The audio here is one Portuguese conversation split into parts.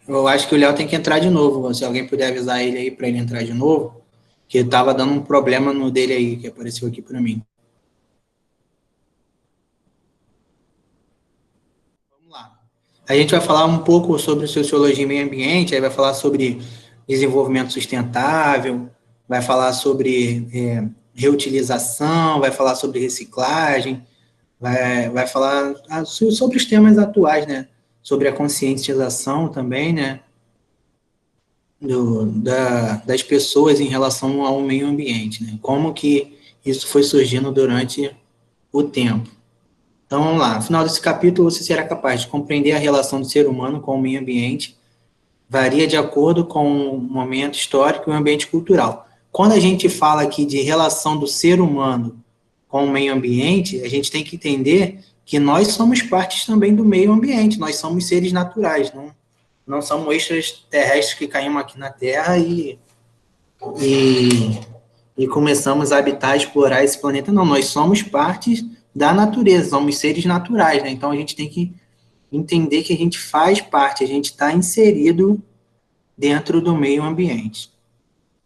Eu acho que o Léo tem que entrar de novo. Se alguém puder avisar ele aí para ele entrar de novo, que estava dando um problema no dele aí, que apareceu aqui para mim. Vamos lá. A gente vai falar um pouco sobre sociologia e meio ambiente, aí vai falar sobre desenvolvimento sustentável, vai falar sobre reutilização, vai falar sobre reciclagem, vai falar sobre os temas atuais, né? Sobre a conscientização também, né? Das pessoas em relação ao meio ambiente, né? Como que isso foi surgindo durante o tempo. Então, vamos lá. No final desse capítulo, você será capaz de compreender a relação do ser humano com o meio ambiente, varia de acordo com o momento histórico e o ambiente cultural. Quando a gente fala aqui de relação do ser humano com o meio ambiente, a gente tem que entender que nós somos partes também do meio ambiente, nós somos seres naturais, não somos extraterrestres que caímos aqui na Terra e, e começamos a habitar, explorar esse planeta. Não, nós somos partes da natureza, somos seres naturais, né? Então a gente tem que entender que a gente faz parte, a gente está inserido dentro do meio ambiente.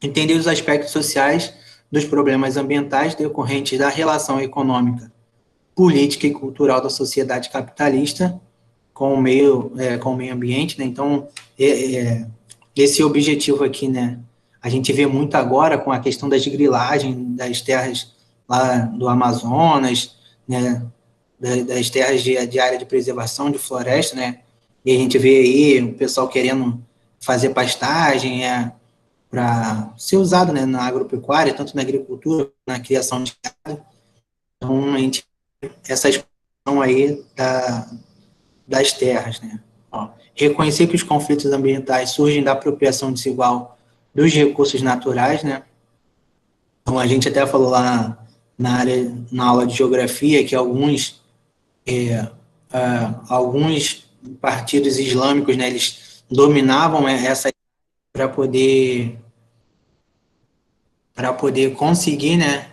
Entender os aspectos sociais dos problemas ambientais decorrentes da relação econômica, política e cultural da sociedade capitalista com o meio ambiente, né? Então, esse objetivo aqui, né? A gente vê muito agora com a questão das grilagens das terras lá do Amazonas, né? Das terras de área de preservação de floresta, né? E a gente vê aí o pessoal querendo fazer pastagem, para ser usado, né, na agropecuária, tanto na agricultura, na criação de gado. Então, a gente, essa expansão aí das terras, né. Ó, reconhecer que os conflitos ambientais surgem da apropriação desigual dos recursos naturais, né. Então, a gente até falou lá na aula de geografia que alguns partidos islâmicos, né, eles dominavam essa para poder conseguir, né,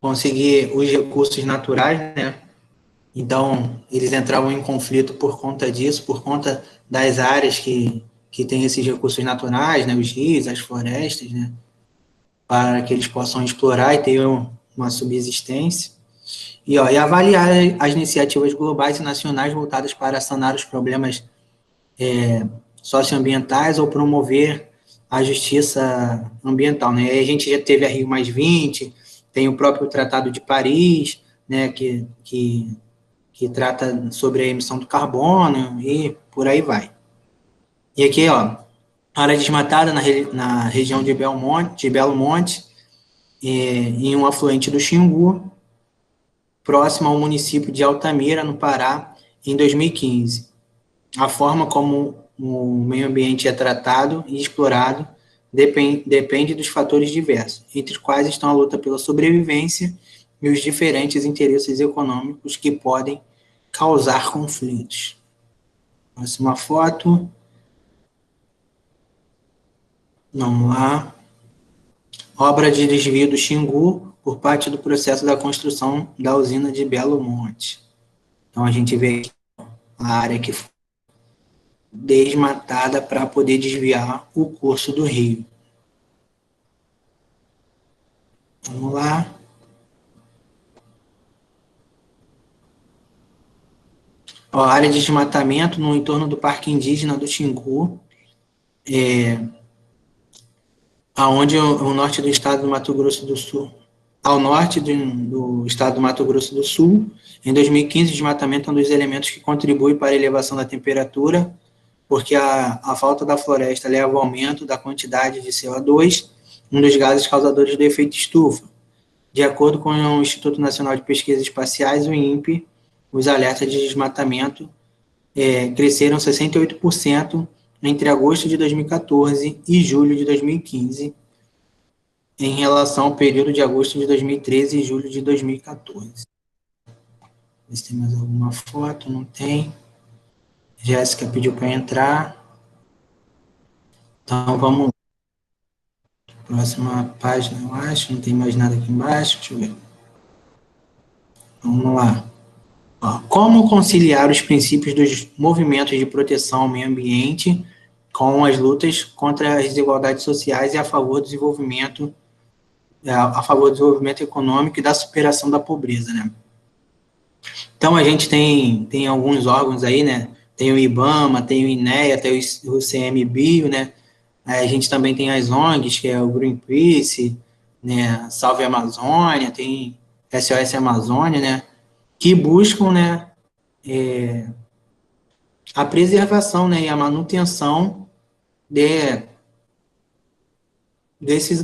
conseguir os recursos naturais, né? Então, eles entravam em conflito por conta disso, por conta das áreas que têm esses recursos naturais, né? Os rios, as florestas, né? Para que eles possam explorar e ter uma subsistência. E avaliar as iniciativas globais e nacionais voltadas para sanar os problemas socioambientais ou promover a justiça ambiental, né? E a gente já teve a Rio+20, tem o próprio Tratado de Paris, né, que trata sobre a emissão do carbono e por aí vai. E aqui, ó, área desmatada na região de Belo Monte em um afluente do Xingu, próximo ao município de Altamira, no Pará, em 2015. A forma como o meio ambiente é tratado e explorado depende dos fatores diversos, entre os quais estão a luta pela sobrevivência e os diferentes interesses econômicos que podem causar conflitos. Próxima foto. Vamos lá. Obra de desvio do Xingu por parte do processo da construção da usina de Belo Monte. Então, a gente vê aqui a área que foi desmatada para poder desviar o curso do rio. Vamos lá. Ó, a área de desmatamento no entorno do Parque Indígena do Xingu, aonde o norte do estado do Mato Grosso do Sul, ao norte do estado do Mato Grosso do Sul, em 2015, o desmatamento é um dos elementos que contribui para a elevação da temperatura, porque a falta da floresta leva ao aumento da quantidade de CO2, um dos gases causadores do efeito estufa. De acordo com o Instituto Nacional de Pesquisas Espaciais, o INPE, os alertas de desmatamento cresceram 68% entre agosto de 2014 e julho de 2015, em relação ao período de agosto de 2013 e julho de 2014. Ver se tem mais alguma foto, não tem. Jéssica pediu para entrar. Então, vamos. Próxima página, eu acho. Não tem mais nada aqui embaixo. Deixa eu ver. Vamos lá. Como conciliar os princípios dos movimentos de proteção ao meio ambiente com as lutas contra as desigualdades sociais e a favor do desenvolvimento econômico e da superação da pobreza, né? Então, a gente tem alguns órgãos aí, né? Tem o IBAMA, tem o INEA, tem o CMBio, né? A gente também tem as ONGs, que é o Greenpeace, né? Salve Amazônia, tem SOS Amazônia, né? Que buscam, né? A preservação, né? E a manutenção de,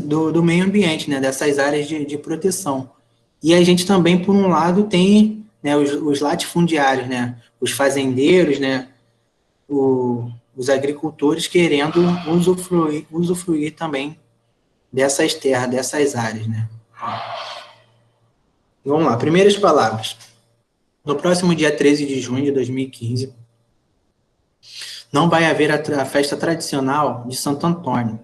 do meio ambiente, né? Dessas áreas de proteção. E a gente também, por um lado, tem, né, os latifundiários, né? Os fazendeiros, né? Os agricultores querendo usufruir também dessas terras, dessas áreas, né? Vamos lá, primeiras palavras. No próximo dia 13 de junho de 2015, não vai haver a festa tradicional de Santo Antônio,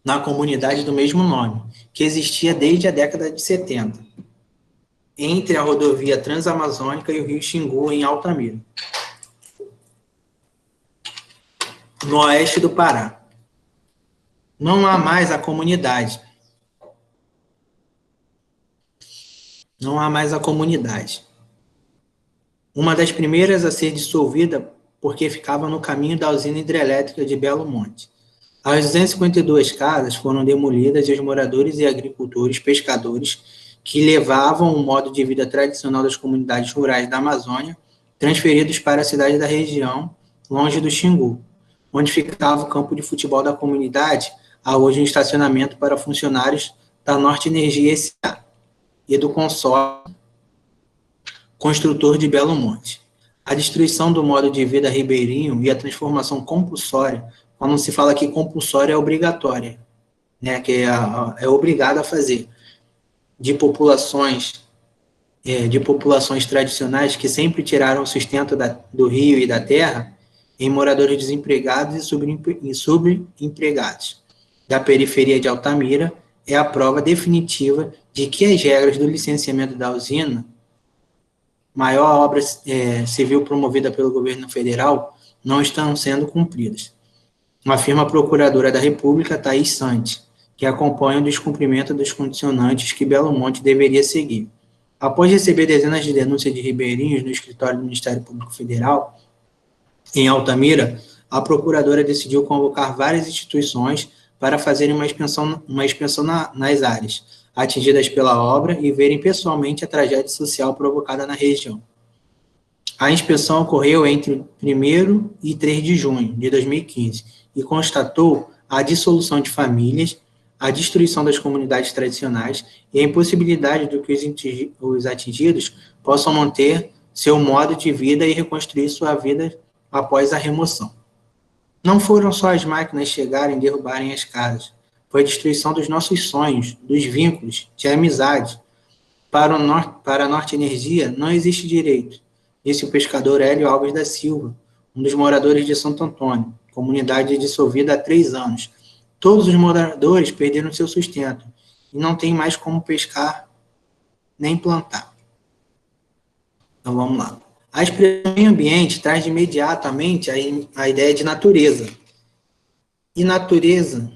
na comunidade do mesmo nome, que existia desde a década de 70, entre a rodovia Transamazônica e o rio Xingu, em Altamira, no oeste do Pará. Não há mais a comunidade. Não há mais a comunidade. Uma das primeiras a ser dissolvida porque ficava no caminho da usina hidrelétrica de Belo Monte. As 252 casas foram demolidas e os moradores e agricultores, pescadores, que levavam o modo de vida tradicional das comunidades rurais da Amazônia, transferidos para a cidade da região, longe do Xingu, onde ficava o campo de futebol da comunidade, há hoje um estacionamento para funcionários da Norte Energia S.A. e do consórcio construtor de Belo Monte. A destruição do modo de vida ribeirinho e a transformação compulsória, quando se fala que compulsória é obrigatória, né, que é obrigado a fazer, de populações tradicionais que sempre tiraram o sustento do rio e da terra, em moradores desempregados e subempregados da periferia de Altamira, é a prova definitiva de que as regras do licenciamento da usina, maior obra civil promovida pelo governo federal, não estão sendo cumpridas, afirma a Procuradora da República, Thaís Santos, que acompanha o descumprimento dos condicionantes que Belo Monte deveria seguir. Após receber dezenas de denúncias de ribeirinhos no escritório do Ministério Público Federal, em Altamira, a Procuradora decidiu convocar várias instituições para fazerem uma inspeção nas áreas atingidas pela obra e verem pessoalmente a tragédia social provocada na região. A inspeção ocorreu entre 1º e 3 de junho de 2015 e constatou a dissolução de famílias, a destruição das comunidades tradicionais e a impossibilidade de que os atingidos possam manter seu modo de vida e reconstruir sua vida após a remoção. Não foram só as máquinas chegarem e derrubarem as casas, foi a destruição dos nossos sonhos, dos vínculos, de amizade. Para a Norte Energia não existe direito, disse o pescador Hélio Alves da Silva, um dos moradores de Santo Antônio, comunidade dissolvida há 3 anos. Todos os moradores perderam seu sustento e não tem mais como pescar nem plantar. Então vamos lá. A expressão meio ambiente traz de imediato à mente a ideia de natureza. E natureza,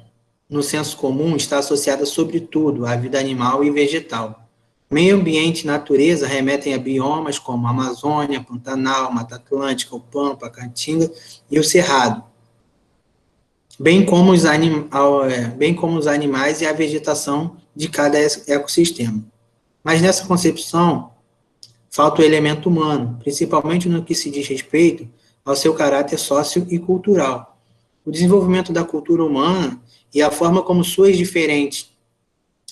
no senso comum, está associada sobretudo à vida animal e vegetal. Meio ambiente e natureza remetem a biomas como a Amazônia, Pantanal, Mata Atlântica, o Pampa, a Caatinga e o Cerrado, bem como os animais e a vegetação de cada ecossistema. Mas nessa concepção, falta o elemento humano, principalmente no que se diz respeito ao seu caráter sócio e cultural. O desenvolvimento da cultura humana e a forma como suas diferentes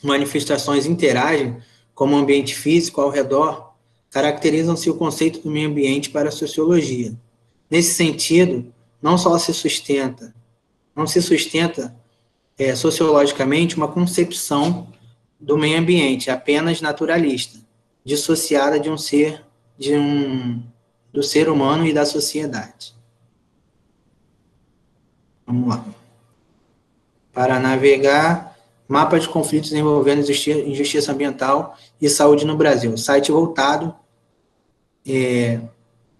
manifestações interagem, como o ambiente físico ao redor, caracterizam-se o conceito do meio ambiente para a sociologia. Nesse sentido, não se sustenta sociologicamente uma concepção do meio ambiente apenas naturalista, dissociada do ser humano e da sociedade. Vamos lá. Para navegar, mapa de conflitos envolvendo injustiça ambiental e saúde no Brasil. Site voltado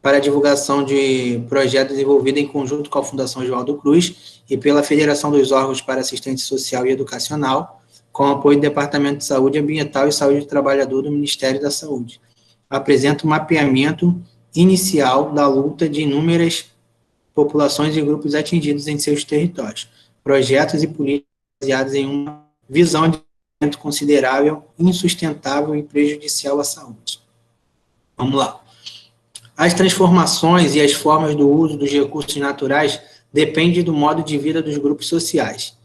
para a divulgação de projetos desenvolvidos em conjunto com a Fundação Oswaldo Cruz e pela Federação dos Órgãos para Assistência Social e Educacional, com apoio do Departamento de Saúde Ambiental e Saúde do Trabalhador do Ministério da Saúde. Apresenta um mapeamento inicial da luta de inúmeras populações e grupos atingidos em seus territórios, projetos e políticas baseados em uma visão de desenvolvimento considerável, insustentável e prejudicial à saúde. Vamos lá. As transformações e as formas do uso dos recursos naturais dependem do modo de vida dos grupos sociais,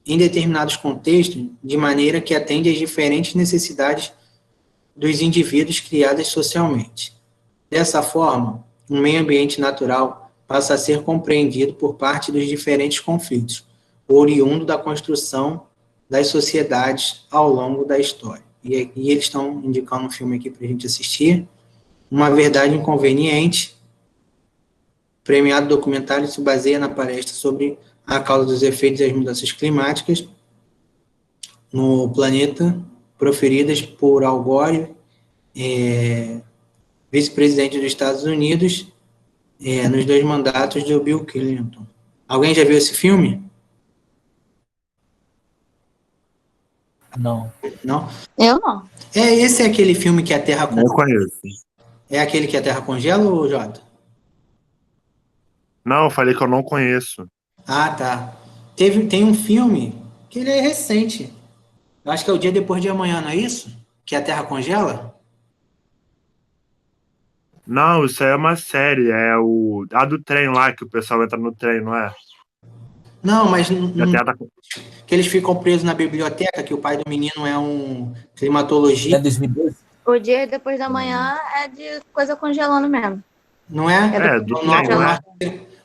em determinados contextos, de maneira que atende às diferentes necessidades dos indivíduos criadas socialmente. Dessa forma, o meio ambiente natural passa a ser compreendido por parte dos diferentes conflitos, oriundo da construção das sociedades ao longo da história. E eles estão indicando um filme aqui para a gente assistir, Uma Verdade Inconveniente. Premiado documentário se baseia na palestra sobre a causa dos efeitos das mudanças climáticas no planeta, proferidas por Al Gore, vice-presidente dos Estados Unidos, nos 2 mandatos do Bill Clinton. Alguém já viu esse filme? Não. Não? Eu não. Esse é aquele filme que a Terra Não conheço. É aquele que a Terra congela, ou Jota? Não, eu falei que eu não conheço. Ah, tá. Tem um filme que ele é recente. Eu acho que é O Dia Depois de Amanhã, não é isso? Que a Terra congela? Não, isso aí é uma série. É a do trem lá, que o pessoal entra no trem, não é? Não, mas Que a Terra tá... que eles ficam presos na biblioteca, que o pai do menino é um climatologista. É 2012? O dia depois da manhã é de coisa congelando mesmo. Não é? É, do trem, não é?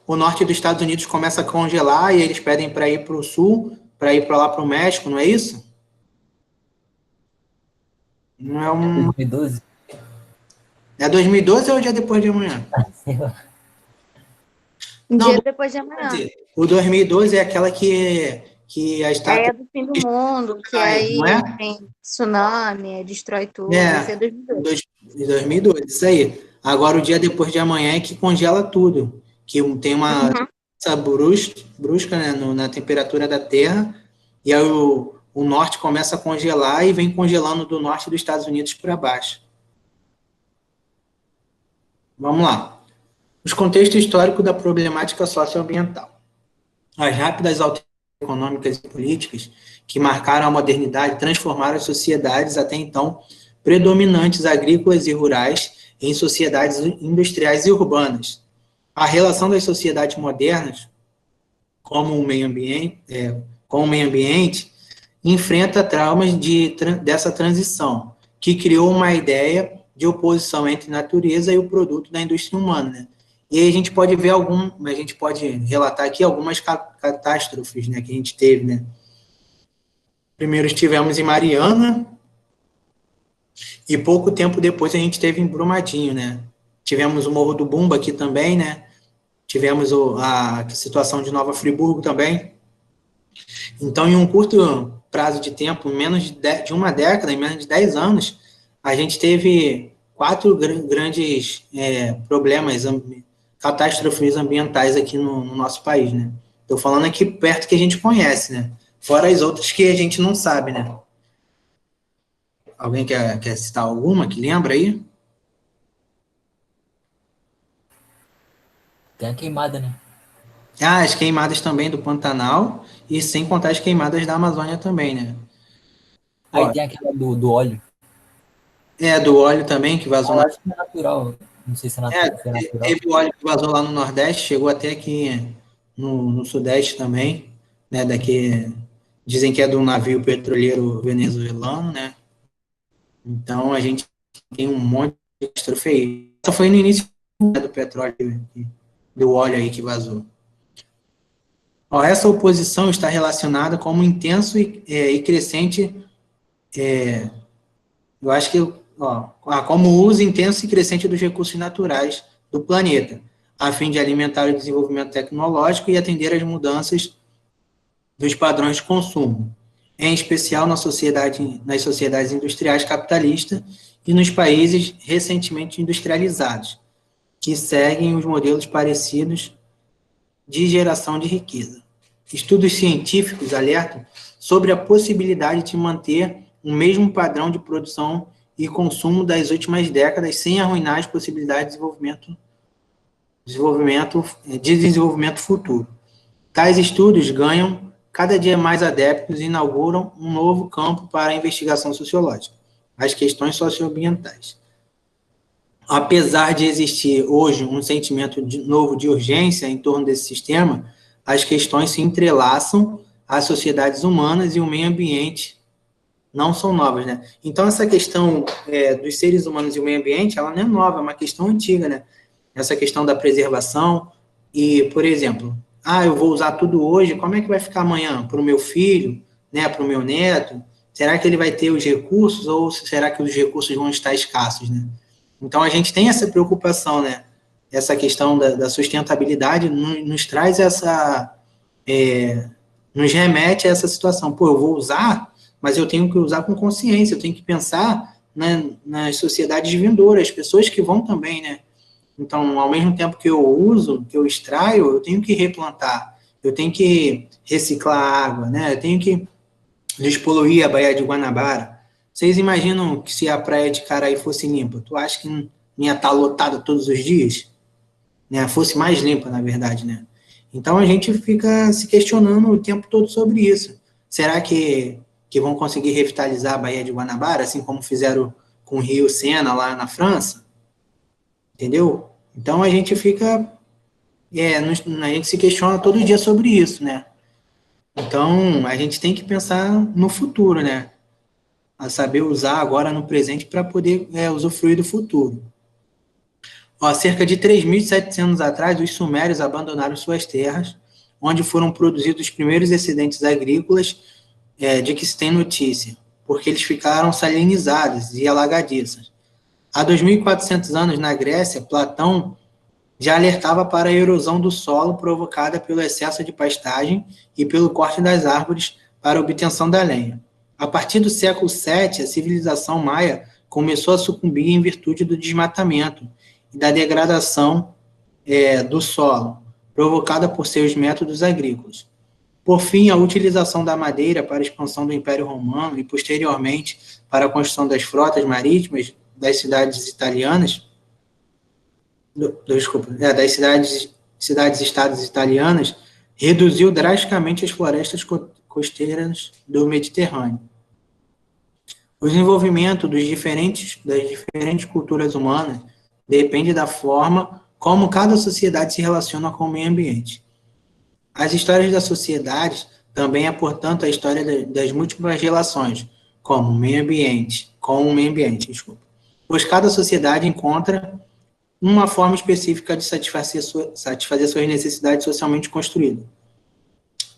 O norte dos Estados Unidos começa a congelar e eles pedem para ir para o sul, para ir para lá para o México, não é isso? Não é um... 2012? É 2012 ou o Dia Depois de Amanhã? Sei lá. Não, Dia depois de amanhã. o 2012 é aquela que a Aí estátua... é do fim do mundo, que Ai, aí não é? tem tsunami, destrói tudo. É. Esse é 2012. De 2012, isso aí. Agora, o Dia Depois de Amanhã é que congela tudo, que tem uma mudança brusca, né, na temperatura da Terra, e aí o norte começa a congelar e vem congelando do norte dos Estados Unidos para baixo. Vamos lá. Os contextos históricos da problemática socioambiental. As rápidas alterações econômicas e políticas que marcaram a modernidade transformaram as sociedades até então predominantes agrícolas e rurais em sociedades industriais e urbanas. A relação das sociedades modernas com o meio ambiente enfrenta traumas dessa transição, que criou uma ideia de oposição entre natureza e o produto da indústria humana, né? E aí a gente pode ver a gente pode relatar aqui algumas catástrofes, né, que a gente teve, né? Primeiro estivemos em Mariana, e pouco tempo depois a gente teve em Brumadinho, né? Tivemos o Morro do Bumba aqui também, né? Tivemos a situação de Nova Friburgo também. Então, em um curto prazo de tempo, menos de uma década, em menos de 10 anos, a gente teve 4 grandes problemas, catástrofes ambientais aqui no nosso país, né? Estou falando aqui perto que a gente conhece, né? Fora as outras que a gente não sabe, né? Alguém quer citar alguma que lembra aí? Tem a queimada, né? Ah, as queimadas também do Pantanal, e sem contar as queimadas da Amazônia também, né? Aí Ó, tem aquela do óleo. do óleo também, que vazou Eu acho que é natural. Não sei se é natural. teve o óleo que vazou lá no Nordeste, chegou até aqui no Sudeste também, né? Daqui, dizem que é do navio petroleiro venezuelano, né? Então, a gente tem um monte de catástrofe aí. Só foi no início do petróleo, do óleo aí que vazou. Ó, essa oposição está relacionada com um intenso e crescente, eu acho que, como o uso intenso e crescente dos recursos naturais do planeta, a fim de alimentar o desenvolvimento tecnológico e atender às mudanças dos padrões de consumo. em especial nas sociedades industriais capitalistas e nos países recentemente industrializados, que seguem os modelos parecidos de geração de riqueza. Estudos científicos alertam sobre a possibilidade de manter o mesmo padrão de produção e consumo das últimas décadas sem arruinar as possibilidades de desenvolvimento futuro. Tais estudos ganham cada dia mais adeptos e inauguram um novo campo para a investigação sociológica, as questões socioambientais. Apesar de existir hoje um sentimento novo de urgência em torno desse sistema, as questões se entrelaçam às sociedades humanas e o meio ambiente não são novas, né? Então, essa questão dos seres humanos e o meio ambiente, ela não é nova, é uma questão antiga, né? Essa questão da preservação e, por exemplo, eu vou usar tudo hoje, como é que vai ficar amanhã? Para o meu filho, né? Para o meu neto? Será que ele vai ter os recursos ou será que os recursos vão estar escassos, né? Então, a gente tem essa preocupação, né? Essa questão da sustentabilidade nos traz nos remete a essa situação. Pô, eu vou usar, mas eu tenho que usar com consciência, eu tenho que pensar, né, nas sociedades vindouras, as pessoas que vão também, né? Então, ao mesmo tempo que eu uso, que eu extraio, eu tenho que replantar, eu tenho que reciclar a água, né? Eu tenho que despoluir a Baía de Guanabara. Vocês imaginam que se a praia de Caraí fosse limpa, tu acha que não ia estar lotada todos os dias? Né? Fosse mais limpa, na verdade, né? Então, a gente fica se questionando o tempo todo sobre isso. Será que vão conseguir revitalizar a Baía de Guanabara, assim como fizeram com o Rio Sena, lá na França? Entendeu? Então, a gente fica... a gente se questiona todo dia sobre isso, né? Então, a gente tem que pensar no futuro, né? A saber usar agora no presente para poder usufruir do futuro. Cerca de 3.700 anos atrás, os sumérios abandonaram suas terras, onde foram produzidos os primeiros excedentes agrícolas de que se tem notícia, porque eles ficaram salinizados e alagadiços. Há 2.400 anos, na Grécia, Platão já alertava para a erosão do solo provocada pelo excesso de pastagem e pelo corte das árvores para a obtenção da lenha. A partir do século VII, a civilização maia começou a sucumbir em virtude do desmatamento e da degradação do solo, provocada por seus métodos agrícolas. Por fim, a utilização da madeira para a expansão do Império Romano e, posteriormente, para a construção das frotas marítimas das cidades italianas, das cidades-estados italianas, reduziu drasticamente as florestas costeiras do Mediterrâneo. O desenvolvimento das diferentes culturas humanas depende da forma como cada sociedade se relaciona com o meio ambiente. As histórias das sociedades também é, portanto, a história das múltiplas relações com o meio ambiente, pois cada sociedade encontra uma forma específica de satisfazer suas necessidades socialmente construídas.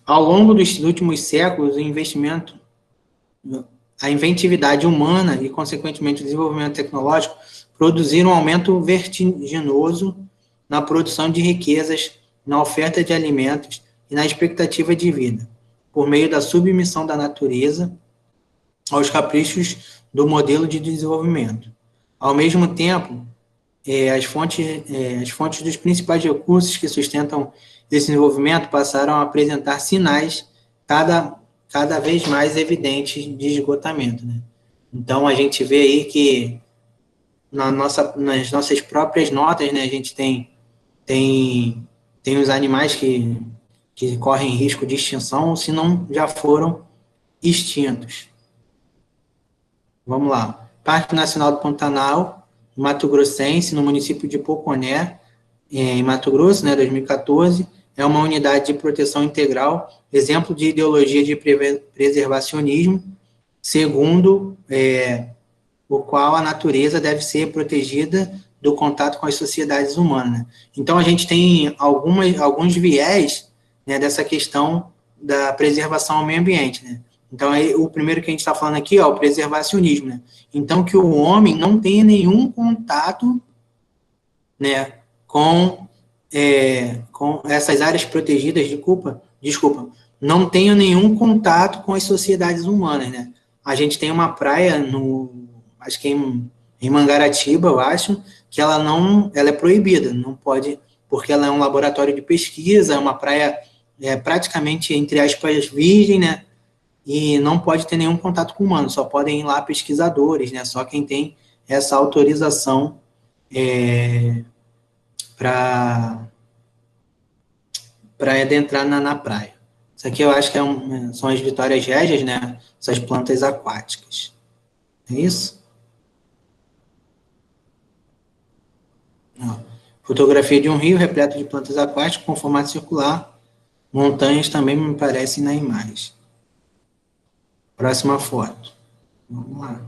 Ao longo dos últimos séculos, a inventividade humana e, consequentemente, o desenvolvimento tecnológico produziram um aumento vertiginoso na produção de riquezas, na oferta de alimentos e na expectativa de vida, por meio da submissão da natureza aos caprichos do modelo de desenvolvimento. Ao mesmo tempo, as fontes dos principais recursos que sustentam esse desenvolvimento passaram a apresentar sinais cada vez mais evidentes de esgotamento, né? Então, a gente vê aí que nas nossas próprias notas, né, a gente tem os animais que correm risco de extinção, se não já foram extintos. Vamos lá. Parque Nacional do Pantanal, Mato Grossense, no município de Poconé, em Mato Grosso, né, 2014, é uma unidade de proteção integral, exemplo de ideologia de preservacionismo, segundo o qual a natureza deve ser protegida do contato com as sociedades humanas. Então, a gente tem alguns viés, né, dessa questão da preservação ao meio ambiente, né? Então, o primeiro que a gente está falando aqui é o preservacionismo, né? Então, que o homem não tenha nenhum contato, né, com essas áreas protegidas, não tenham nenhum contato com as sociedades humanas, né? A gente tem uma praia acho que em Mangaratiba, eu acho, que ela é proibida, não pode, porque ela é um laboratório de pesquisa, é uma praia praticamente, entre aspas, virgem, né? E não pode ter nenhum contato com humano, só podem ir lá pesquisadores, né? Só quem tem essa autorização para adentrar na praia. Isso aqui eu acho que são as vitórias régias, né? Essas plantas aquáticas. É isso? Ó, fotografia de um rio repleto de plantas aquáticas com formato circular. Montanhas também me parecem na imagem. Próxima foto. Vamos lá.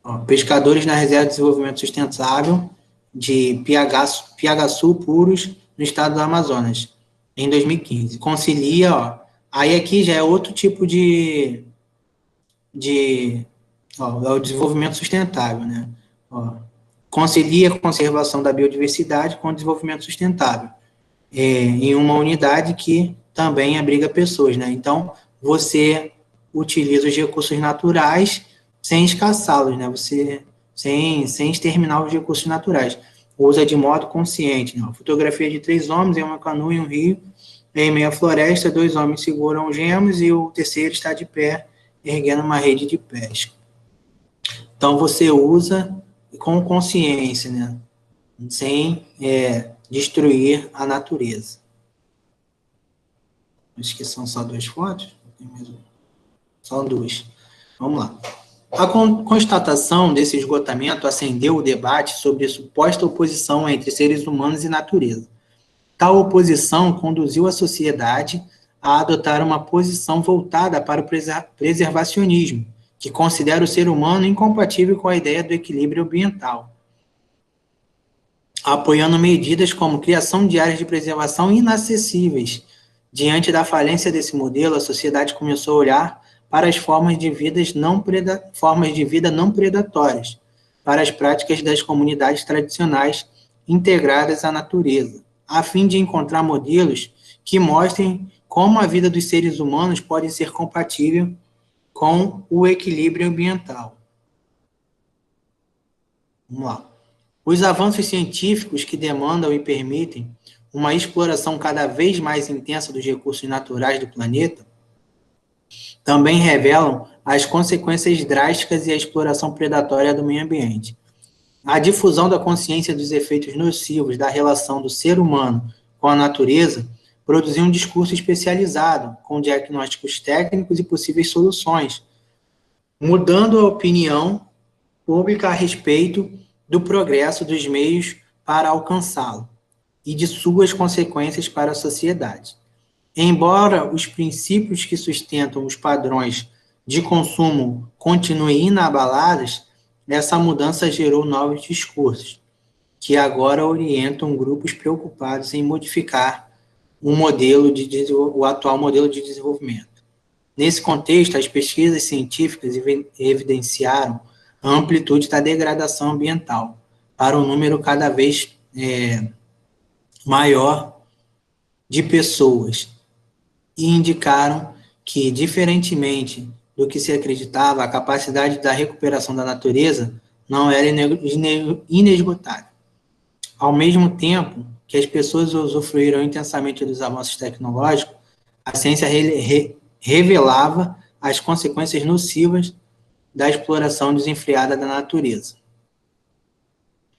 Ó, pescadores na Reserva de Desenvolvimento Sustentável de Piagaçu Puros, no estado do Amazonas, em 2015. Concilia, ó. Aí aqui já é outro tipo é o desenvolvimento sustentável, né? Ó, concilia a conservação da biodiversidade com o desenvolvimento sustentável, em uma unidade que também abriga pessoas, né? Então, você utiliza os recursos naturais sem escassá-los, né? Você, sem exterminar os recursos naturais. Usa de modo consciente, né? Fotografia de 3 homens em uma canoa em um rio, em meio à floresta, 2 homens seguram gemos e o terceiro está de pé, erguendo uma rede de pesca. Então, você usa com consciência, né? Sem destruir a natureza. Acho que são só 2 fotos. Só 2. Vamos lá. A constatação desse esgotamento acendeu o debate sobre a suposta oposição entre seres humanos e natureza. Tal oposição conduziu a sociedade a adotar uma posição voltada para o preservacionismo, que considera o ser humano incompatível com a ideia do equilíbrio ambiental, apoiando medidas como criação de áreas de preservação inacessíveis. Diante da falência desse modelo, a sociedade começou a olhar para as formas de vida não predatórias, para as práticas das comunidades tradicionais integradas à natureza, a fim de encontrar modelos que mostrem como a vida dos seres humanos pode ser compatível com o equilíbrio ambiental. Vamos lá. Os avanços científicos que demandam e permitem uma exploração cada vez mais intensa dos recursos naturais do planeta também revelam as consequências drásticas e a exploração predatória do meio ambiente. A difusão da consciência dos efeitos nocivos da relação do ser humano com a natureza produziu um discurso especializado, com diagnósticos técnicos e possíveis soluções, mudando a opinião pública a respeito do progresso dos meios para alcançá-lo e de suas consequências para a sociedade. Embora os princípios que sustentam os padrões de consumo continuem inabalados, essa mudança gerou novos discursos, que agora orientam grupos preocupados em modificar o atual modelo de desenvolvimento. Nesse contexto, as pesquisas científicas evidenciaram a amplitude da degradação ambiental para um número cada vez maior de pessoas e indicaram que, diferentemente do que se acreditava, a capacidade da recuperação da natureza não era inesgotável. Ao mesmo tempo que as pessoas usufruíram intensamente dos avanços tecnológicos, a ciência revelava as consequências nocivas da exploração desenfreada da natureza.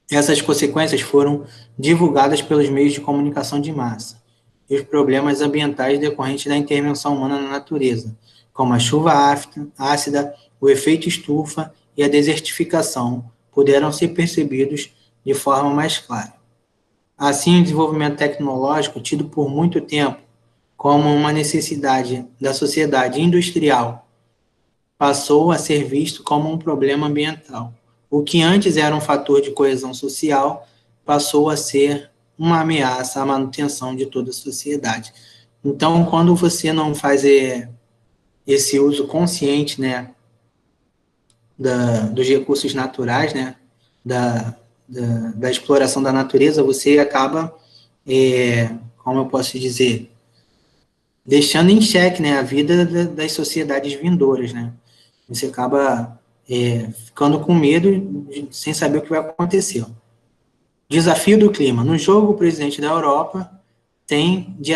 Essas consequências foram divulgadas pelos meios de comunicação de massa, e os problemas ambientais decorrentes da intervenção humana na natureza, como a chuva ácida, o efeito estufa e a desertificação, puderam ser percebidos de forma mais clara. Assim, o desenvolvimento tecnológico, tido por muito tempo como uma necessidade da sociedade industrial, passou a ser visto como um problema ambiental. O que antes era um fator de coesão social passou a ser uma ameaça à manutenção de toda a sociedade. Então, quando você não faz esse uso consciente, né, dos recursos naturais, né, da exploração da natureza, você acaba, como eu posso dizer, deixando em xeque, né, a vida das sociedades vindouras, né? Você acaba ficando com medo sem saber o que vai acontecer. Desafio do clima. No jogo, o presidente da Europa tem de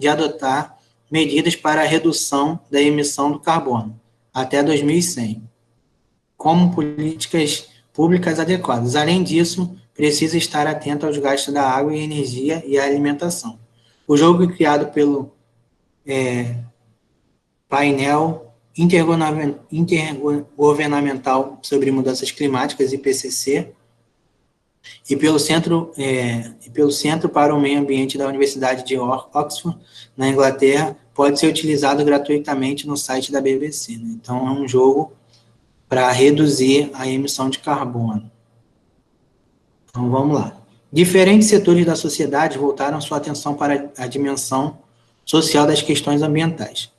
adotar medidas para a redução da emissão do carbono até 2100, como políticas públicas adequadas. Além disso, precisa estar atento aos gastos da água e energia e à alimentação. O jogo é criado pelo painel intergovernamental sobre mudanças climáticas, IPCC, e pelo Centro para o Meio Ambiente da Universidade de Oxford, na Inglaterra, pode ser utilizado gratuitamente no site da BBC. Né? Então, é um jogo para reduzir a emissão de carbono. Então, vamos lá. Diferentes setores da sociedade voltaram sua atenção para a dimensão social das questões ambientais.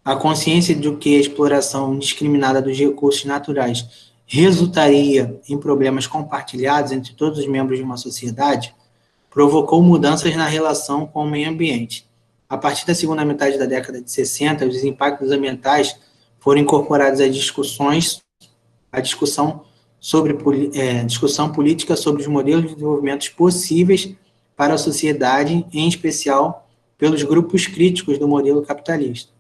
A consciência de que a exploração indiscriminada dos recursos naturais resultaria em problemas compartilhados entre todos os membros de uma sociedade provocou mudanças na relação com o meio ambiente. A partir da segunda metade da década de 60, os impactos ambientais foram incorporados às discussão política sobre os modelos de desenvolvimento possíveis para a sociedade, em especial pelos grupos críticos do modelo capitalista.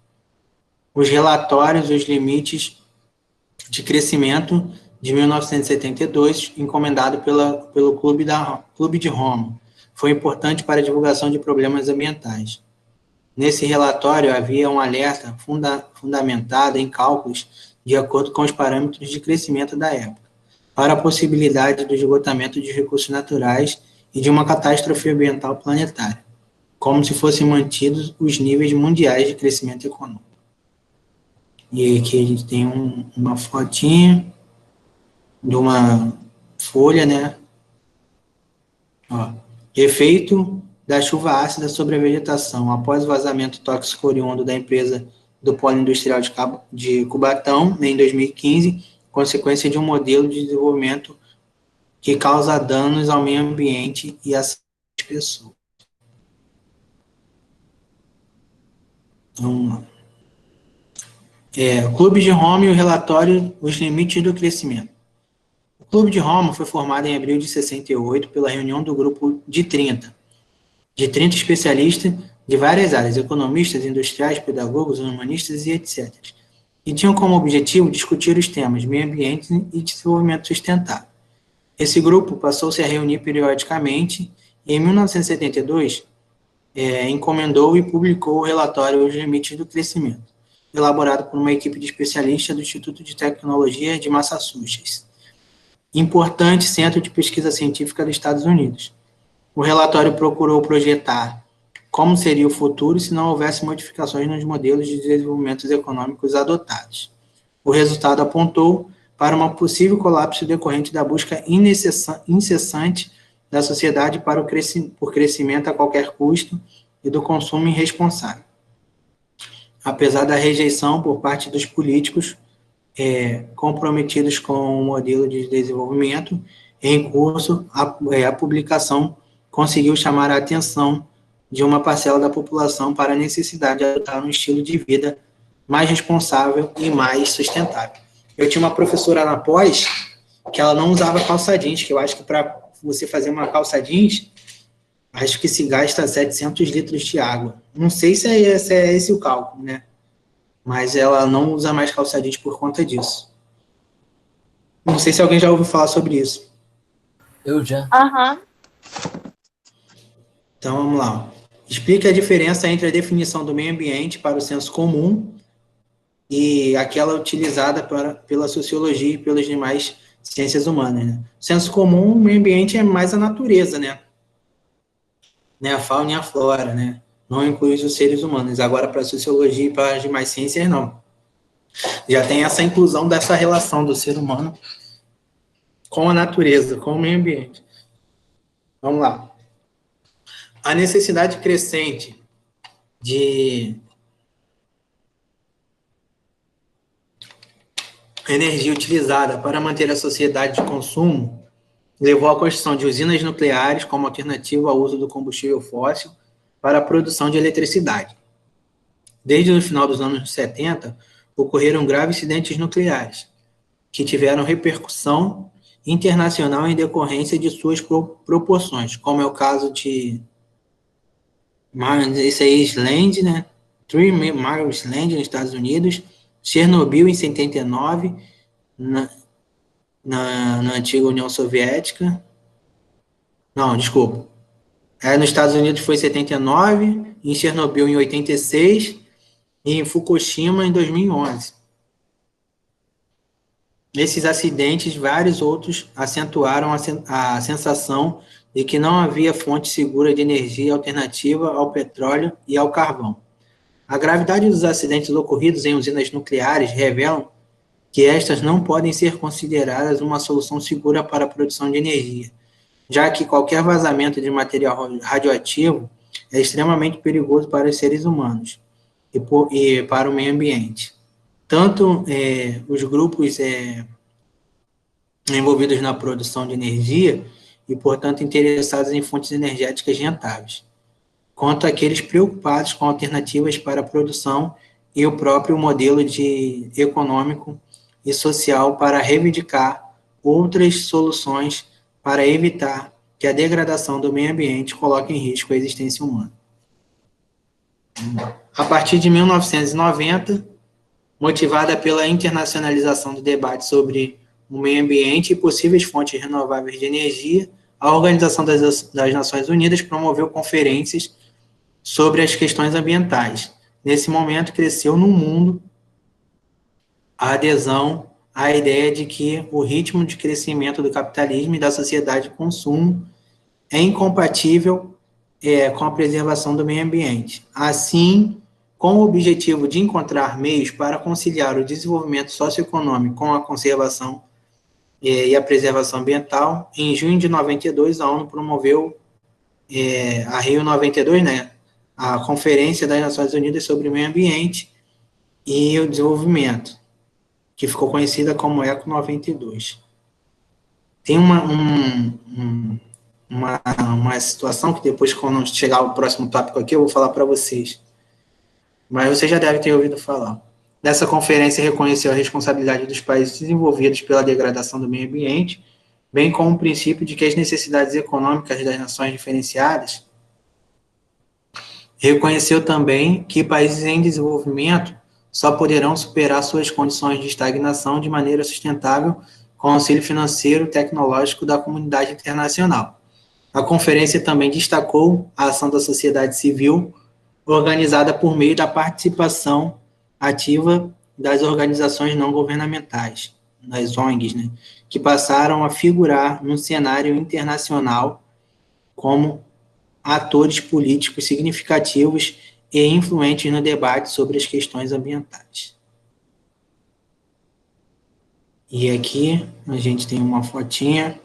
Os relatórios Os Limites de Crescimento, de 1972, encomendado pelo Clube de Roma, foi importante para a divulgação de problemas ambientais. Nesse relatório, havia um alerta fundamentado em cálculos de acordo com os parâmetros de crescimento da época, para a possibilidade do esgotamento de recursos naturais e de uma catástrofe ambiental planetária, como se fossem mantidos os níveis mundiais de crescimento econômico. E aqui a gente tem uma fotinha de uma folha, né? Ó, efeito da chuva ácida sobre a vegetação. Após o vazamento tóxico oriundo da empresa do polo industrial de Cubatão, em 2015, consequência de um modelo de desenvolvimento que causa danos ao meio ambiente e às pessoas. Vamos lá. Clube de Roma e o relatório Os Limites do Crescimento. O Clube de Roma foi formado em abril de 68 pela reunião do grupo de 30 especialistas de várias áreas, economistas, industriais, pedagogos, humanistas e etc., e tinham como objetivo discutir os temas meio ambiente e desenvolvimento sustentável. Esse grupo passou-se a reunir periodicamente e, em 1972, encomendou e publicou o relatório Os Limites do Crescimento, elaborado por uma equipe de especialistas do Instituto de Tecnologia de Massachusetts, importante centro de pesquisa científica dos Estados Unidos. O relatório procurou projetar como seria o futuro se não houvesse modificações nos modelos de desenvolvimento econômicos adotados. O resultado apontou para um possível colapso decorrente da busca incessante da sociedade por crescimento a qualquer custo e do consumo irresponsável. Apesar da rejeição por parte dos políticos comprometidos com o modelo de desenvolvimento em curso, a publicação conseguiu chamar a atenção de uma parcela da população para a necessidade de adotar um estilo de vida mais responsável e mais sustentável. Eu tinha uma professora na pós que ela não usava calça jeans, que eu acho que para você fazer uma calça jeans, acho que se gasta 700 litros de água. Não sei se é esse o cálculo, né? Mas ela não usa mais calça jeans por conta disso. Não sei se alguém já ouviu falar sobre isso. Eu já. Aham. Então, vamos lá. Explica a diferença entre a definição do meio ambiente para o senso comum e aquela utilizada pela sociologia e pelas demais ciências humanas. Né? O senso comum, o meio ambiente é mais a natureza, né? A fauna e a flora, né? Não inclui os seres humanos. Agora, para a sociologia e para as demais ciências, não. Já tem essa inclusão dessa relação do ser humano com a natureza, com o meio ambiente. Vamos lá. A necessidade crescente de energia utilizada para manter a sociedade de consumo levou à construção de usinas nucleares como alternativa ao uso do combustível fóssil para a produção de eletricidade. Desde o final dos anos 70, ocorreram graves incidentes nucleares, que tiveram repercussão internacional em decorrência de suas proporções, como é o caso de esse aí, Island, né? Three Mile Island, nos Estados Unidos, Chernobyl, em 79, na antiga União Soviética. Não, desculpa. Nos Estados Unidos foi em 79, em Chernobyl em 86 e em Fukushima em 2011. Nesses acidentes, vários outros acentuaram a sensação de que não havia fonte segura de energia alternativa ao petróleo e ao carvão. A gravidade dos acidentes ocorridos em usinas nucleares revelam que estas não podem ser consideradas uma solução segura para a produção de energia, já que qualquer vazamento de material radioativo é extremamente perigoso para os seres humanos e para o meio ambiente. Tanto os grupos envolvidos na produção de energia e, portanto, interessados em fontes energéticas rentáveis, quanto aqueles preocupados com alternativas para a produção e o próprio modelo econômico e social para reivindicar outras soluções para evitar que a degradação do meio ambiente coloque em risco a existência humana. A partir de 1990, motivada pela internacionalização do debate sobre o meio ambiente e possíveis fontes renováveis de energia, a Organização das Nações Unidas promoveu conferências sobre as questões ambientais. Nesse momento, cresceu no mundo a adesão à ideia de que o ritmo de crescimento do capitalismo e da sociedade de consumo é incompatível com a preservação do meio ambiente. Assim, com o objetivo de encontrar meios para conciliar o desenvolvimento socioeconômico com a conservação e a preservação ambiental, em junho de 92, a ONU promoveu a Rio 92, né, a Conferência das Nações Unidas sobre o Meio Ambiente e o Desenvolvimento, que ficou conhecida como ECO 92. Tem uma situação que depois, quando chegar o próximo tópico aqui, eu vou falar para vocês. Mas você já deve ter ouvido falar. Nessa conferência, reconheceu a responsabilidade dos países desenvolvidos pela degradação do meio ambiente, bem como o princípio de que as necessidades econômicas das nações diferenciadas. Reconheceu também que países em desenvolvimento só poderão superar suas condições de estagnação de maneira sustentável com auxílio financeiro e tecnológico da comunidade internacional. A conferência também destacou a ação da sociedade civil, organizada por meio da participação ativa das organizações não governamentais, das ONGs, né, que passaram a figurar no cenário internacional como atores políticos significativos e influentes no debate sobre as questões ambientais. E aqui a gente tem uma fotinha.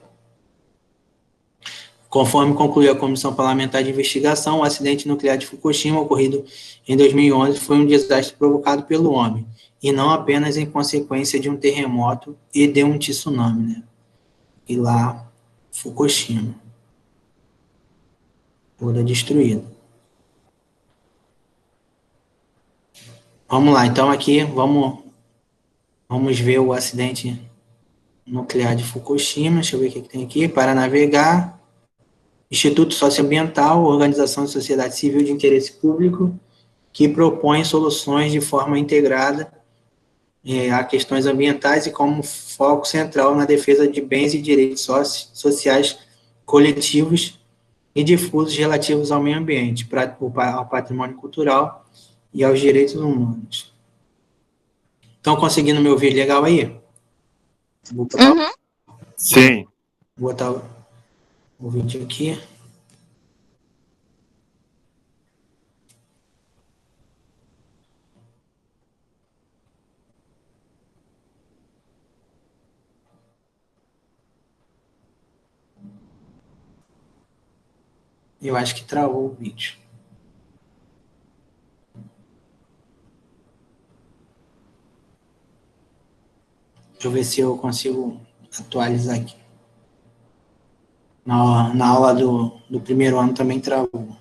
Conforme concluiu a Comissão Parlamentar de Investigação, o acidente nuclear de Fukushima, ocorrido em 2011, foi um desastre provocado pelo homem, e não apenas em consequência de um terremoto e de um tsunami, né? E lá, Fukushima, toda destruída. Vamos lá, então aqui, vamos ver o acidente nuclear de Fukushima. Deixa eu ver o que tem aqui. Para navegar, Instituto Socioambiental, organização de sociedade civil de interesse público, que propõe soluções de forma integrada a questões ambientais e como foco central na defesa de bens e direitos sociais coletivos e difusos relativos ao meio ambiente, ao patrimônio cultural e aos direitos humanos. Estão conseguindo me ouvir legal aí? Vou botar, Sim. Vou botar o vídeo aqui. Eu acho que travou o vídeo. Deixa eu ver se eu consigo atualizar aqui. Na aula do primeiro ano também travou.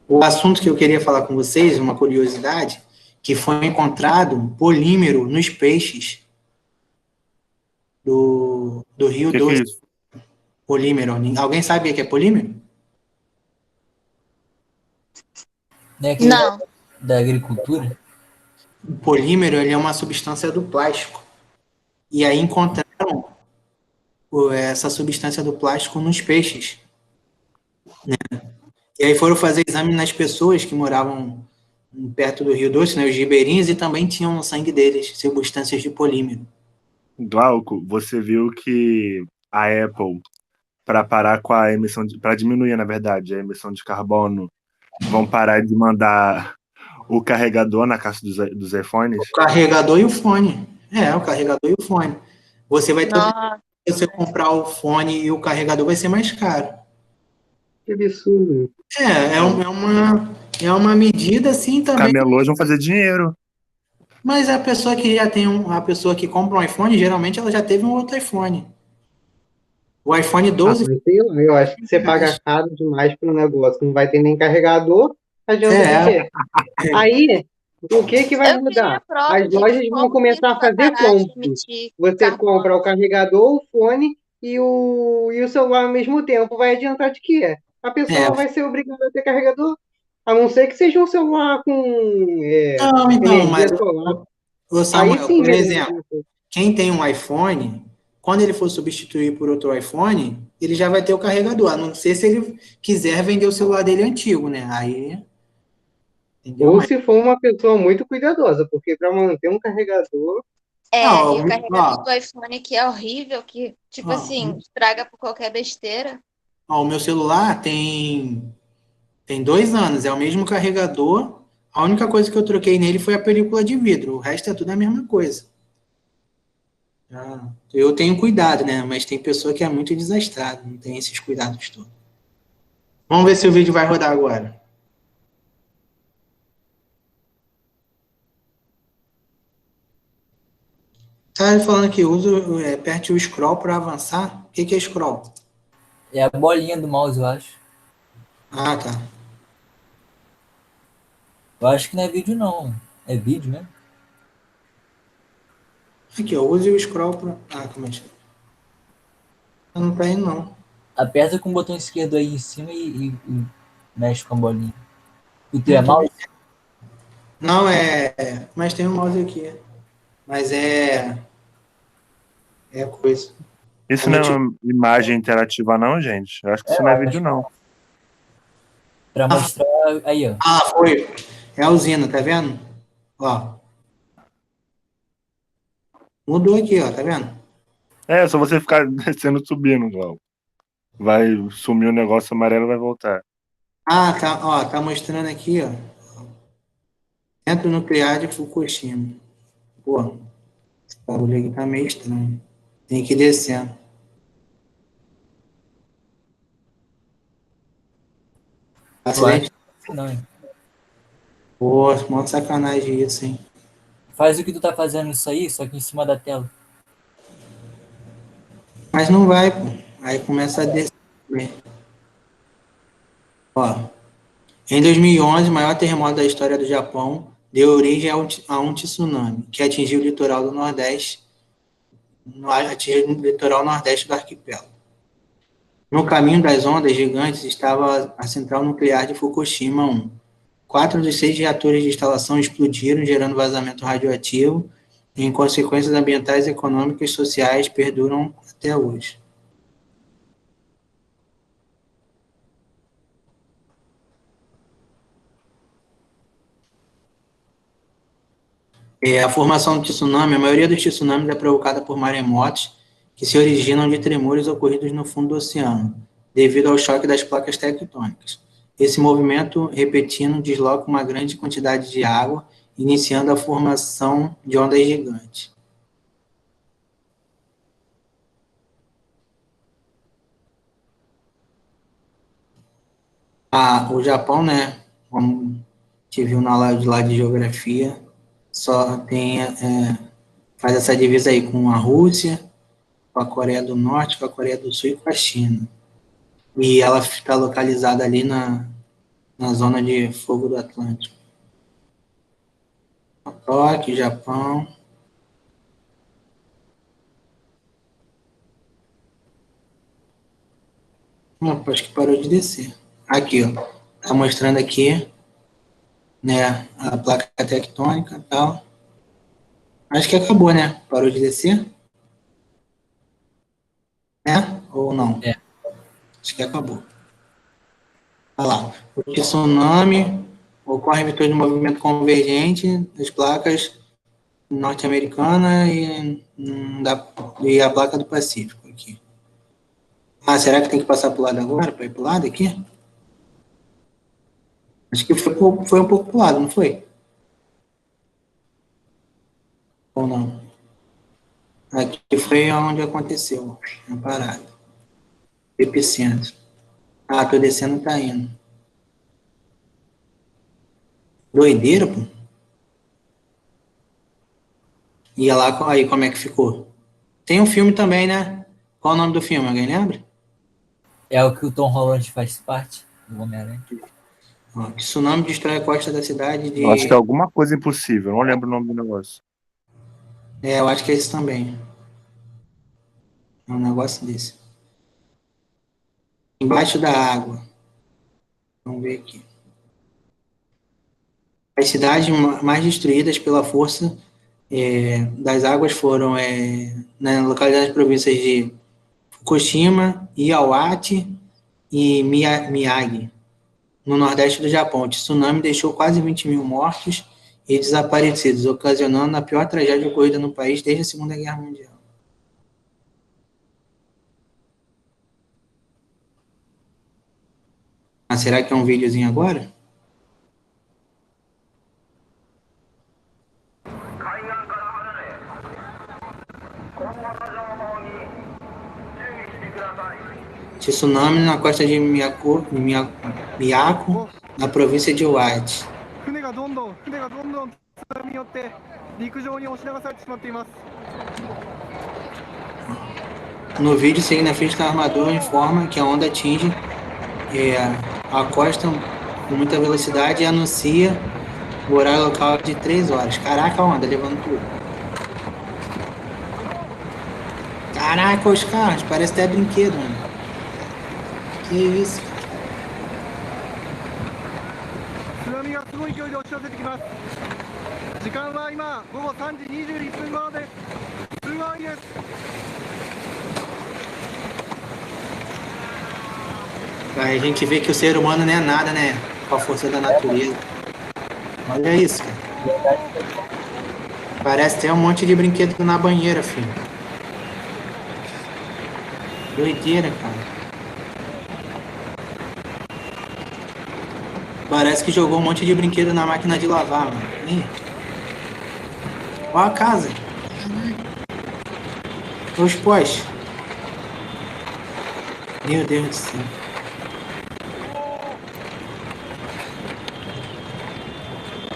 O assunto que eu queria falar com vocês, uma curiosidade, que foi encontrado polímero nos peixes do Rio Que é Doce. isso? Polímero. Alguém sabe o que é polímero? Não é aquele Não. da agricultura? O polímero, ele é uma substância do plástico. E aí encontraram essa substância do plástico nos peixes. E aí foram fazer exame nas pessoas que moravam perto do Rio Doce, né, os ribeirinhos, e também tinham no sangue deles substâncias de polímero. Glauco, você viu que a Apple, para parar com a emissão, para diminuir, na verdade, a emissão de carbono, vão parar de mandar o carregador na caixa dos iPhones? O carregador e o fone. O carregador e o fone. Você vai ter, Nossa. se você comprar o fone e o carregador, vai ser mais caro. Que absurdo. É uma medida assim também. Camelôs vão fazer dinheiro. Mas a pessoa que já tem a pessoa que compra um iPhone, geralmente ela já teve um outro iPhone. O iPhone 12. Mas sei lá, eu acho que você paga caro demais para um negócio. Não vai ter nem carregador, adianta de quê? Aí, o que vai Eu mudar? queria prova As de lojas que vão como começar a isso vai fazer parar de pontos. emitir Você carbono. compra o carregador, o fone e o celular ao mesmo tempo. Vai adiantar de quê? A pessoa É, não vai ser obrigada a ter carregador, a não ser que seja um celular com não, então, energia mas solar. o Aí Samuel, sim por vai exemplo, adiantar. quem tem um iPhone, quando ele for substituir por outro iPhone, ele já vai ter o carregador, a não ser se ele quiser vender o celular dele antigo, né? Aí, entendeu? Ou Mas, se for uma pessoa muito cuidadosa, porque para manter um carregador, ó, E o carregador ó, do iPhone que é horrível, que, tipo ó, assim, estraga por qualquer besteira. ó, o meu celular tem 2 anos, é o mesmo carregador. A única coisa que eu troquei nele foi a película de vidro, o resto é tudo a mesma coisa. Eu tenho cuidado, né? Mas tem pessoa que é muito desastrada, não tem esses cuidados todos. Vamos ver se o vídeo vai rodar agora. Tá falando que aperte o scroll para avançar. O que é scroll? É a bolinha do mouse, eu acho. Ah, tá. Eu acho que não é vídeo, não. É vídeo, né? Aqui, ó, use o scroll para... Ah, como é que... Não tá indo, não. Aperta com o botão esquerdo aí em cima e mexe com a bolinha. O teu é Não, tô... mouse? não, Mas tem um mouse aqui. Mas é coisa. Isso Como não eu é te... uma imagem interativa, não, gente? Eu acho que isso não é vídeo, não. Pra mostrar. Aí, ó. Foi. É a usina, tá vendo? Ó. Mudou aqui, ó, tá vendo? É só você ficar descendo e subindo, Glauco. Vai sumir o negócio amarelo e vai voltar. Tá, ó, tá mostrando aqui, ó. Centro Nuclear de Fukushima. Pô, esse barulho aqui tá meio estranho. Tem que ir descendo. Eu acho Acidente? que não, hein? Pô, mó sacanagem isso, hein? Faz o que tu tá fazendo isso aí, só que em cima da tela. Mas não vai, pô. Aí começa a descer. Ó, em 2011, o maior terremoto da história do Japão deu origem a um tsunami que atingiu o litoral do Nordeste, atingiu o litoral nordeste do arquipélago. No caminho das ondas gigantes estava a central nuclear de Fukushima 1. 4 dos 6 reatores de instalação explodiram, gerando vazamento radioativo, e em consequências ambientais, econômicas e sociais perduram até hoje. A formação do tsunami, a maioria dos tsunamis é provocada por maremotos que se originam de tremores ocorridos no fundo do oceano, devido ao choque das placas tectônicas. Esse movimento repentino desloca uma grande quantidade de água, iniciando a formação de ondas gigantes. O Japão, né, como a gente viu na aula de geografia, só tem, faz essa divisa aí com a Rússia, com a Coreia do Norte, com a Coreia do Sul e com a China. E ela está localizada ali na zona de fogo do Atlântico. Tóquio, Japão. Acho que parou de descer. Aqui, ó. Tá mostrando aqui, né, a placa tectônica e tal. Acho que acabou, né? Parou de descer? É? Ou não? É. Acho que acabou. Olha lá. O tsunami ocorre em virtude do movimento convergente das placas norte-americana e a placa do Pacífico aqui. Ah, será que tem que passar para o lado agora, para ir para o lado aqui? Acho que foi um pouco para o lado, não foi? Ou não? Aqui foi onde aconteceu a parada. Epicentro. Ah, tô descendo, tá indo. Doideira, pô. E lá, aí como é que ficou? Tem um filme também, né? Qual o nome do filme? Alguém lembra? É o que o Tom Holland faz parte do Homem-Aranha. Ó, tsunami destrói a costa da cidade Eu acho que é de... alguma coisa impossível, não lembro o nome do negócio. É, eu acho que é esse também. É um negócio desse. Embaixo da água. Vamos ver aqui. As cidades mais destruídas pela força das águas foram na localidade das províncias de Fukushima, Iwate e Miyagi, no nordeste do Japão. O tsunami deixou quase 20 mil mortos e desaparecidos, ocasionando a pior tragédia ocorrida no país desde a Segunda Guerra Mundial. Ah, será que é um videozinho agora? Tsunami na costa de Miyako, na província de Iwate. No vídeo, seguindo a frente do armador, informa que a onda atinge a costa com muita velocidade e anuncia o horário local de 3 horas. Caraca, a onda levando tudo. Caraca, os carros, parece até brinquedo, mano. Que isso? 津波がすごい勢いで押し寄せてきます。時間は今午後3時21分頃です。すごいです。Aí a gente vê que o ser humano não é nada, né? Com a força da natureza. Olha isso, cara. Parece ter um monte de brinquedo na banheira, filho. Doideira, cara. Parece que jogou um monte de brinquedo na máquina de lavar, mano. Ih. Olha a casa. Olha os postes. Meu Deus do céu.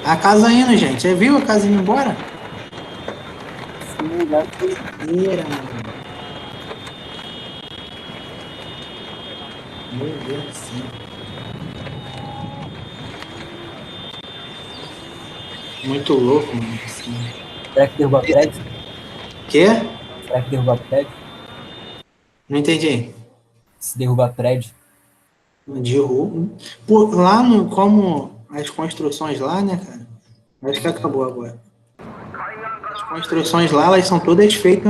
A casa indo, gente. Você viu a casa indo embora? Doideira, mano. Meu Deus do céu. Muito louco, mano. Assim. Será que derruba prédio? Quê? Será que derruba prédio? Não entendi. Se derruba prédio. Derruba. Por lá, como as construções lá, né, cara? Acho que acabou agora. As construções lá, elas são todas feitas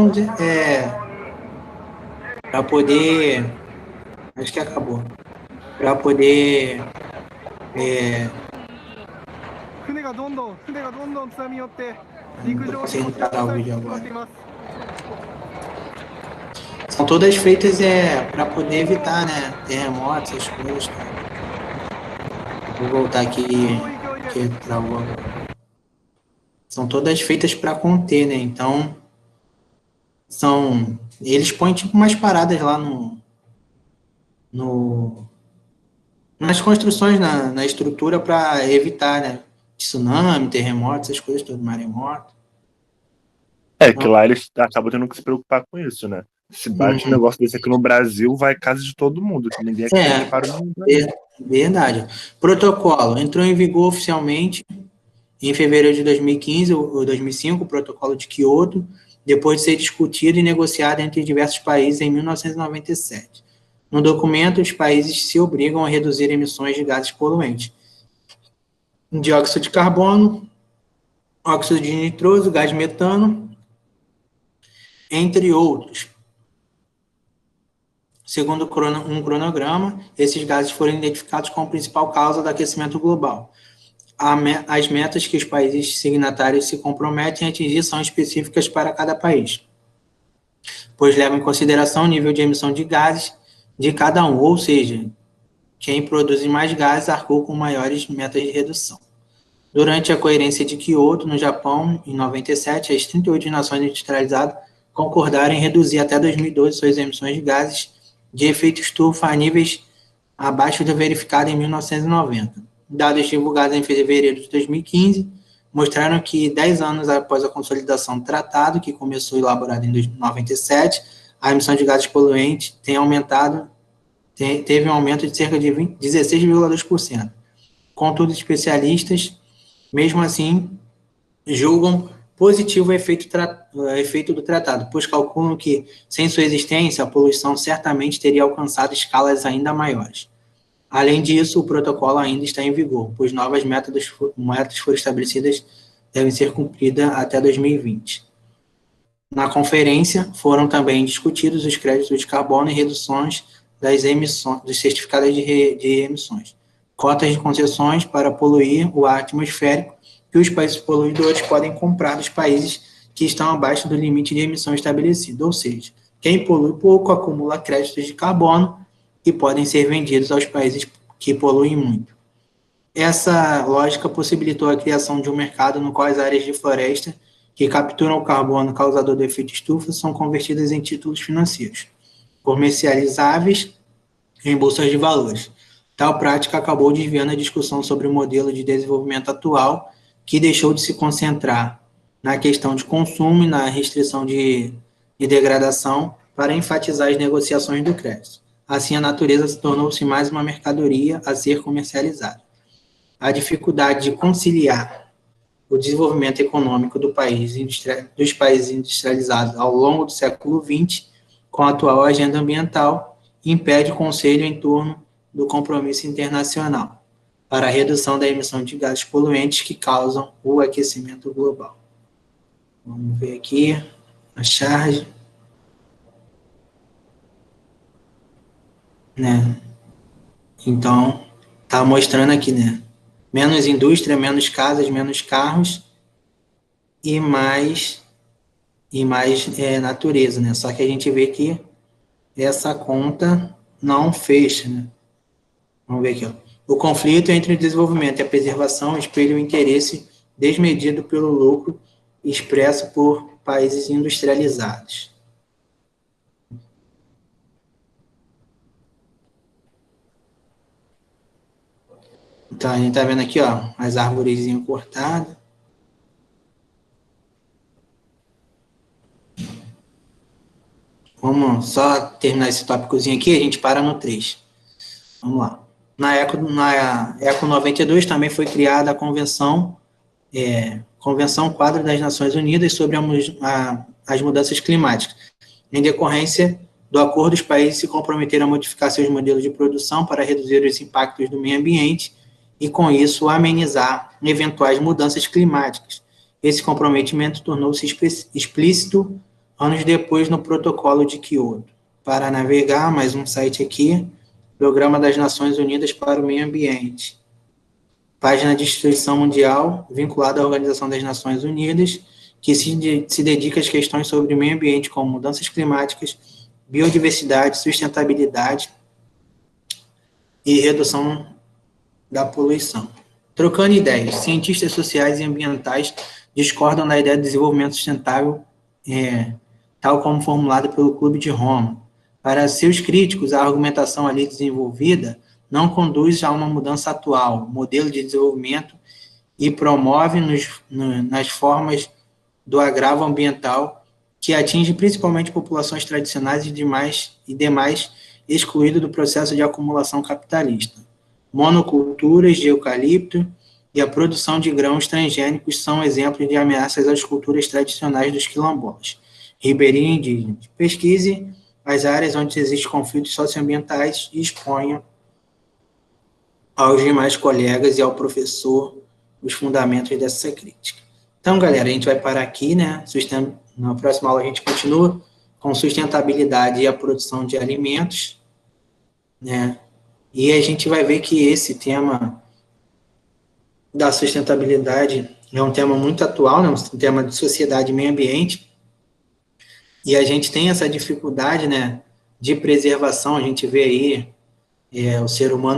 para poder... Acho que acabou. Para poder... 船がどんどん津波によって陸上に押しsem parar o 流 vídeo されて agora. います。 São todas feitas para poder evitar, né? Terremotos, essas coisas, cara. Vou voltar aqui que travou agora. São todas feitas para conter, né? Então, eles põem tipo umas paradas lá nas construções, na estrutura para evitar, né? Tsunami, terremotos, essas coisas todas, maremoto. É que lá eles acabam tendo que se preocupar com isso, né? Se bate um negócio desse aqui no Brasil, vai casa de todo mundo, que ninguém é que para o mundo. Verdade. Protocolo entrou em vigor oficialmente em fevereiro de 2015 ou 2005, o Protocolo de Quioto, depois de ser discutido e negociado entre diversos países em 1997. No documento, os países se obrigam a reduzir emissões de gases poluentes, dióxido de carbono, óxido de nitroso, gás metano, entre outros. Segundo um cronograma, esses gases foram identificados como principal causa do aquecimento global. As metas que os países signatários se comprometem a atingir são específicas para cada país, pois levam em consideração o nível de emissão de gases de cada um, ou seja, quem produz mais gases arcou com maiores metas de redução. Durante a Conferência de Quioto, no Japão, em 97, as 38 nações industrializadas concordaram em reduzir até 2012 suas emissões de gases de efeito estufa a níveis abaixo do verificado em 1990. Dados divulgados em fevereiro de 2015 mostraram que 10 anos após a consolidação do tratado, que começou elaborado em 1997, a emissão de gases poluentes teve um aumento de cerca de 16,2%. Contudo, especialistas, mesmo assim, julgam positivo o efeito do tratado, pois calculam que, sem sua existência, a poluição certamente teria alcançado escalas ainda maiores. Além disso, o protocolo ainda está em vigor, pois novas metas foram estabelecidas devem ser cumpridas até 2020. Na conferência, foram também discutidos os créditos de carbono e reduções das emissões, dos certificados de emissões, cotas de concessões para poluir o ar atmosférico que os países poluidores podem comprar dos países que estão abaixo do limite de emissão estabelecido, ou seja, quem polui pouco acumula créditos de carbono que podem ser vendidos aos países que poluem muito. Essa lógica possibilitou a criação de um mercado no qual as áreas de floresta que capturam o carbono causador do efeito estufa são convertidas em títulos financeiros, comercializáveis em bolsas de valores. Tal prática acabou desviando a discussão sobre o modelo de desenvolvimento atual, que deixou de se concentrar na questão de consumo e na restrição de degradação para enfatizar as negociações do crédito. Assim, a natureza se tornou-se mais uma mercadoria a ser comercializada. A dificuldade de conciliar o desenvolvimento econômico dos países industrializados ao longo do século XX com a atual agenda ambiental impede o Conselho em torno do compromisso internacional para a redução da emissão de gases poluentes que causam o aquecimento global. Vamos ver aqui a charge. Né? Então, está mostrando aqui, né? Menos indústria, menos casas, menos carros e mais natureza, né? Só que a gente vê que essa conta não fecha, né? Vamos ver aqui, ó. O conflito entre o desenvolvimento e a preservação espelha o interesse desmedido pelo lucro expresso por países industrializados. Então, a gente está vendo aqui, ó, as árvorezinhas cortadas. Vamos só terminar esse tópicozinho aqui, a gente para no 3. Vamos lá. Na ECO 92 também foi criada a Convenção Quadro das Nações Unidas sobre as mudanças climáticas. Em decorrência do acordo, os países se comprometeram a modificar seus modelos de produção para reduzir os impactos do meio ambiente e, com isso, amenizar eventuais mudanças climáticas. Esse comprometimento tornou-se explícito anos depois no Protocolo de Quioto. Para navegar, mais um site aqui, Programa das Nações Unidas para o Meio Ambiente. Página de instituição mundial vinculada à Organização das Nações Unidas, que se dedica às questões sobre o meio ambiente, como mudanças climáticas, biodiversidade, sustentabilidade e redução da poluição. Trocando ideias, cientistas sociais e ambientais discordam da ideia de desenvolvimento sustentável, tal como formulada pelo Clube de Roma. Para seus críticos, a argumentação ali desenvolvida não conduz a uma mudança atual, modelo de desenvolvimento, e promove nas formas do agravo ambiental, que atinge principalmente populações tradicionais e demais excluídas do processo de acumulação capitalista. monoculturas de eucalipto e a produção de grãos transgênicos são exemplos de ameaças às culturas tradicionais dos quilombolas. Ribeirinho indígena. Pesquise as áreas onde existem conflitos socioambientais e exponha aos demais colegas e ao professor os fundamentos dessa crítica. Então, galera, a gente vai parar aqui, né? Na próxima aula a gente continua com sustentabilidade e a produção de alimentos, né? E a gente vai ver que esse tema da sustentabilidade é um tema muito atual, né? Um tema de sociedade e meio ambiente, e a gente tem essa dificuldade, né, de preservação. A gente vê aí o ser humano